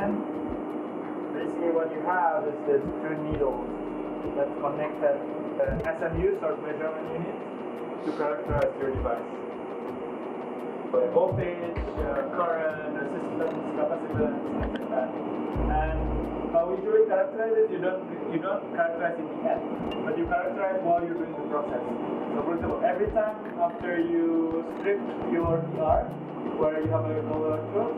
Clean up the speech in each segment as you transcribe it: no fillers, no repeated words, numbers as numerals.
end, basically what you have is this two needles that connect that SMU, source measurement unit, to characterize your device. Voltage, current, resistance, capacitance, things like that. And how we usually characterize it, you don't characterize in the end, but you characterize while you're doing the process. So for example, every time after you strip your ER, where you have a gold electrode,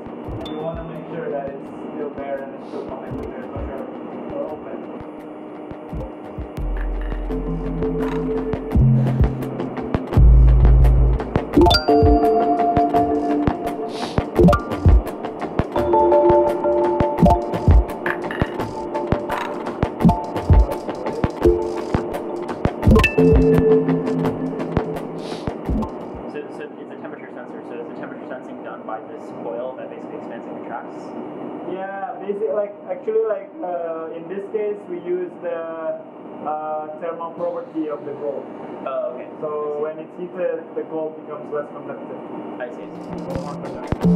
you want to make sure that it's still there and it's still connected there, so you're open. In this case, we use the thermal property of the gold. Oh, okay. So when it's heated, the gold becomes less conductive. I see. More conductive.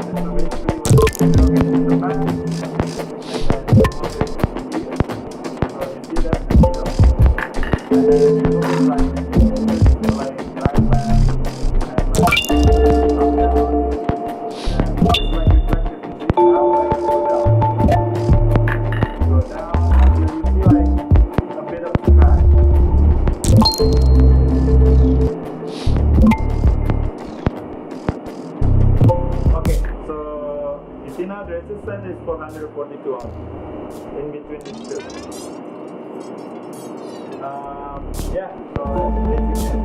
So basically, when you look at the back, so you see that the needle, and then you look at like black band and like up down, and it's like reflective. You see now, like go down. The resistance is 442 ohms in between these two. Yeah, so basically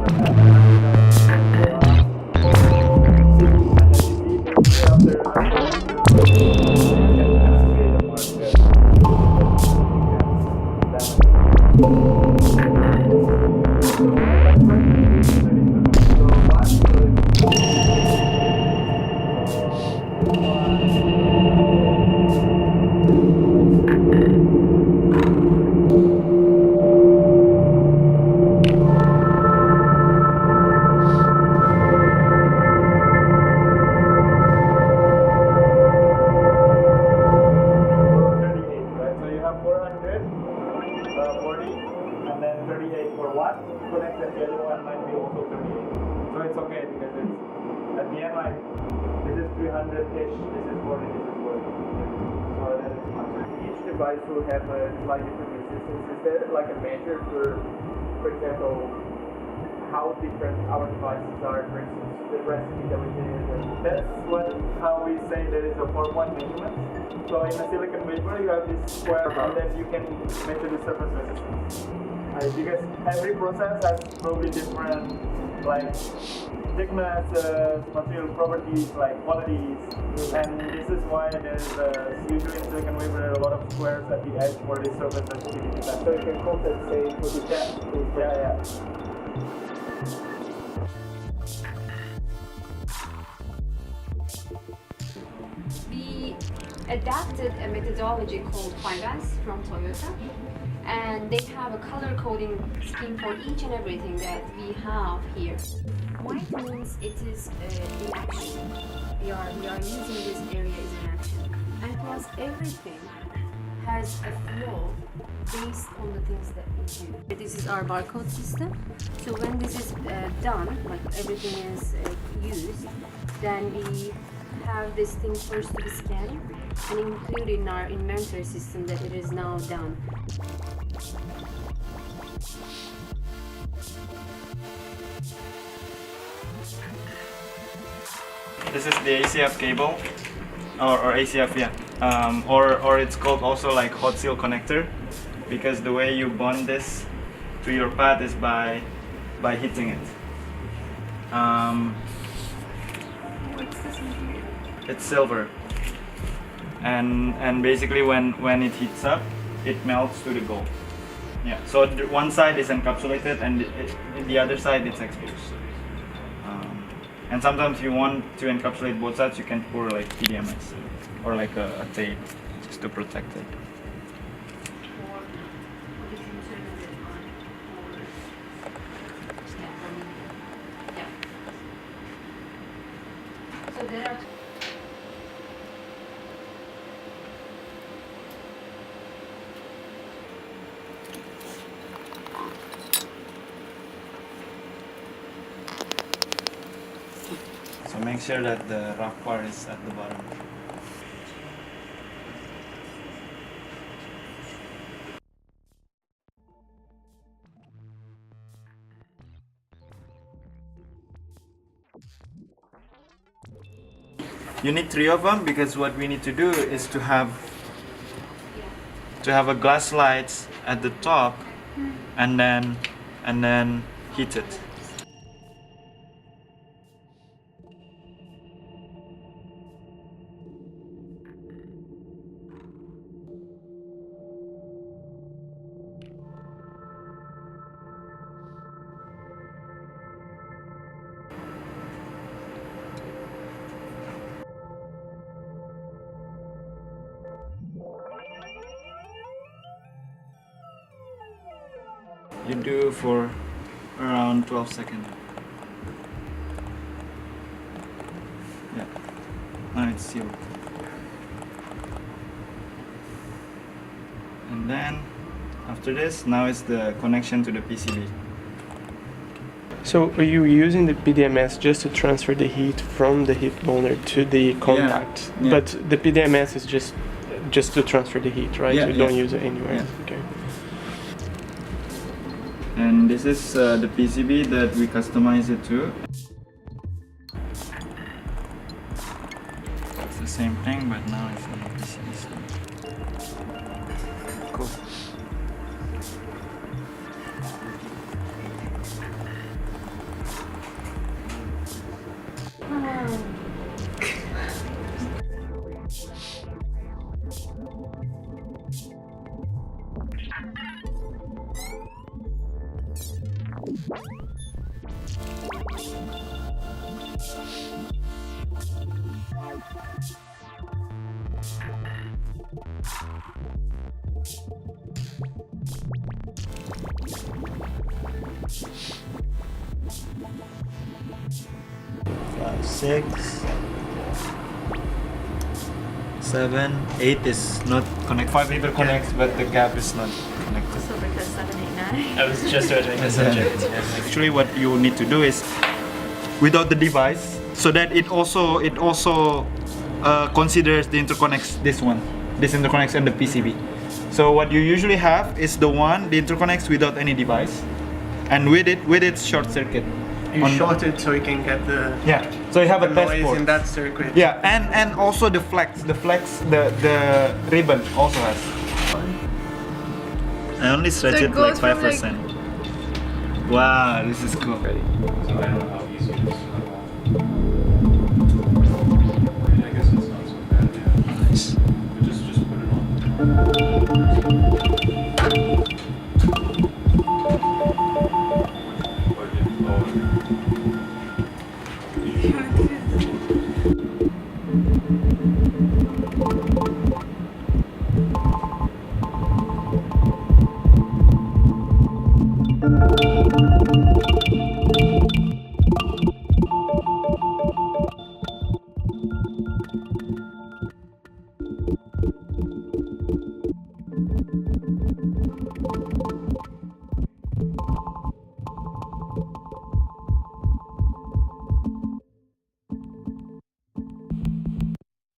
device will have a slightly different resistance. Is there like a measure for example, how different our devices are versus the recipe that we did? That's how we say there is a 4-point measurement. So in a silicon wafer, you have this square, and then you can measure the surface resistance. Because every process has probably different like thickness, material properties, like qualities, and this is why there's usually in silicon wafer there are a lot of squares at the edge for the surface sensitivity. So you can compensate for the depth. Yeah. We adapted a methodology called 5S from Toyota, and they have a color coding scheme for each and everything that we have here. White means it is in action. We are using this area as in action, and plus everything has a flow based on the things that we do. This is our barcode system. So when this is done, like everything is used, then we have this thing first to be scanned and include in our inventory system that it is now done. This is the ACF cable, or ACF, yeah, or it's called also like hot seal connector, because the way you bond this to your pad is by heating it. What's this material? It's silver, and basically when it heats up, it melts to the gold. Yeah. So one side is encapsulated, and the other side it's exposed. And sometimes you want to encapsulate both sides, you can pour like PDMS or like a tape just to protect it. So there are make sure that the rough part is at the bottom. You need 3 of them because what we need to do is to have a glass slides at the top and then heat it. You do for around 12 seconds. Yeah, now it's sealed. And then after this, now it's the connection to the PCB. So are you using the PDMS just to transfer the heat from the heat boner to the contact? Yeah. But the PDMS is just to transfer the heat, right? Yeah, You don't use it anywhere. Yeah. Okay. And this is the PCB that we customize it to. It's the same thing, but now it's on the PCB side. Cool. Five, 6, 7, 8 is not connected. 5 either connects, but the gap is not connected. So because 789. I was just trying to make a subject. Actually, what you need to do is without the device, so that it also considers the interconnects. This interconnects and the PCB. So what you usually have is the interconnects without any device, and with it short circuit. You short it so you can get the So you have a test noise port. in that circuit. Yeah, and also the flex, the ribbon also has. I only stretch So it it like goes from, 5%. Wow, this is cool. So I don't know how easy it is. I guess it's not so bad, yeah. Nice. But just put it on.